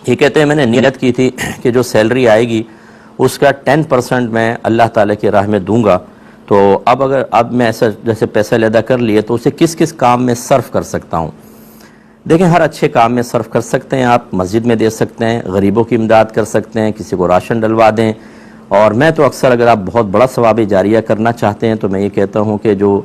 یہ کہتے ہیں میں نے نیت کی تھی کہ جو سیلری آئے گی اس کا 10% میں اللہ تعالیٰ کی راہ میں دوں گا، تو اب میں ایسا جیسے پیسہ لیدہ کر لیے تو اسے کس کس کام میں صرف کر سکتا ہوں؟ دیکھیں، ہر اچھے کام میں صرف کر سکتے ہیں. آپ مسجد میں دے سکتے ہیں، غریبوں کی امداد کر سکتے ہیں، کسی کو راشن ڈلوا دیں. اور میں تو اکثر اگر آپ بہت بڑا ثواب جاریہ کرنا چاہتے ہیں تو میں یہ کہتا ہوں کہ جو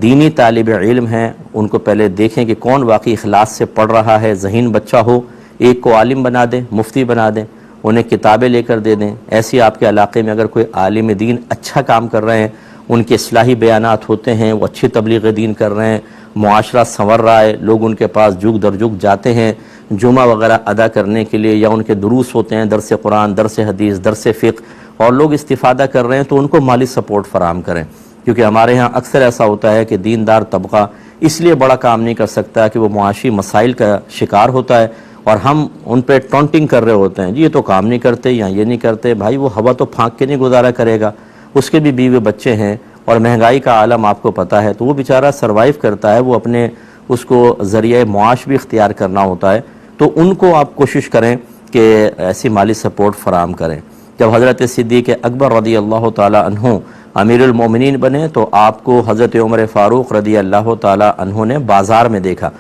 دینی طالب علم ہیں ان کو پہلے دیکھیں کہ کون واقعی اخلاص سے پڑھ رہا ہے. ذہین بچہ ہو، ایک کو عالم بنا دیں، مفتی بنا دیں، انہیں کتابیں لے کر دے دیں. ایسی آپ کے علاقے میں اگر کوئی عالم دین اچھا کام کر رہے ہیں، ان کے اصلاحی بیانات ہوتے ہیں، وہ اچھی تبلیغ دین کر رہے ہیں، معاشرہ سنور رہا ہے، لوگ ان کے پاس جھک در جھک جاتے ہیں جمعہ وغیرہ ادا کرنے کے لیے، یا ان کے دروس ہوتے ہیں، درس قرآن، درس حدیث، درس فقہ، اور لوگ استفادہ کر رہے ہیں، تو ان کو مالی سپورٹ فراہم کریں. کیونکہ ہمارے ہاں اکثر ایسا ہوتا ہے کہ دیندار طبقہ اس لیے بڑا کام نہیں کر سکتا کہ وہ معاشی مسائل کا شکار ہوتا ہے، اور ہم ان پہ ٹونٹنگ کر رہے ہوتے ہیں، جی یہ تو کام نہیں کرتے یا یہ نہیں کرتے. بھائی وہ ہوا تو پھانک کے نہیں گزارا کرے گا، اس کے بھی بیوے بچے ہیں، اور مہنگائی کا عالم آپ کو پتہ ہے، تو وہ بیچارہ سروائیو کرتا ہے، وہ اپنے اس کو ذریعہ معاش بھی اختیار کرنا ہوتا ہے. تو ان کو آپ کوشش کریں کہ ایسی مالی سپورٹ فراہم کریں. جب حضرت صدیق اکبر رضی اللہ تعالی عنہ امیر المومنین بنے تو آپ کو حضرت عمر فاروق رضی اللہ تعالی عنہ نے بازار میں دیکھا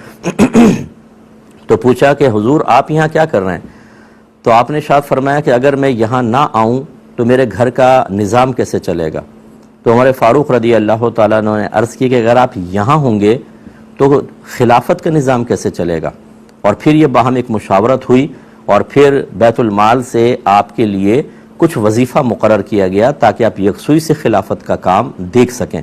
تو پوچھا کہ حضور آپ یہاں کیا کر رہے ہیں؟ تو آپ نے ارشاد فرمایا کہ اگر میں یہاں نہ آؤں تو میرے گھر کا نظام کیسے چلے گا؟ تو عمر فاروق رضی اللہ تعالیٰ عنہ نے عرض کی کہ اگر آپ یہاں ہوں گے تو خلافت کا نظام کیسے چلے گا؟ اور پھر یہ باہم ایک مشاورت ہوئی، اور پھر بیت المال سے آپ کے لیے کچھ وظیفہ مقرر کیا گیا تاکہ آپ یکسوئی سے خلافت کا کام دیکھ سکیں.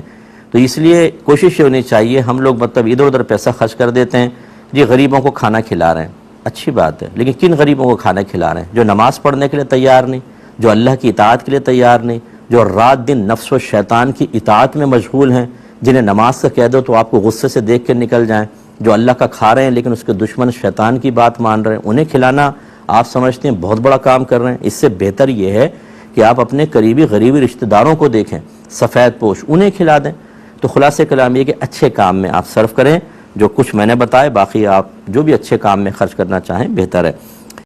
تو اس لیے کوشش یہ ہونی چاہیے، ہم لوگ مطلب ادھر ادھر پیسہ خرچ کر دیتے ہیں، جی غریبوں کو کھانا کھلا رہے ہیں، اچھی بات ہے، لیکن کن غریبوں کو کھانا کھلا رہے ہیں؟ جو نماز پڑھنے کے لیے تیار نہیں، جو اللہ کی اطاعت کے لیے تیار نہیں، جو رات دن نفس و شیطان کی اطاعت میں مشغول ہیں، جنہیں نماز کا کہہ دو تو آپ کو غصے سے دیکھ کے نکل جائیں، جو اللہ کا کھا رہے ہیں لیکن اس کے دشمن شیطان کی بات مان رہے ہیں، انہیں کھلانا آپ سمجھتے ہیں بہت بڑا کام کر رہے ہیں. اس سے بہتر یہ ہے کہ آپ اپنے قریبی غریبی رشتہ داروں کو دیکھیں، سفید پوش، انہیں کھلا دیں. تو خلاصہ کلام یہ کہ اچھے کام میں آپ صرف کریں، جو کچھ میں نے بتائے، باقی آپ جو بھی اچھے کام میں خرچ کرنا چاہیں بہتر ہے.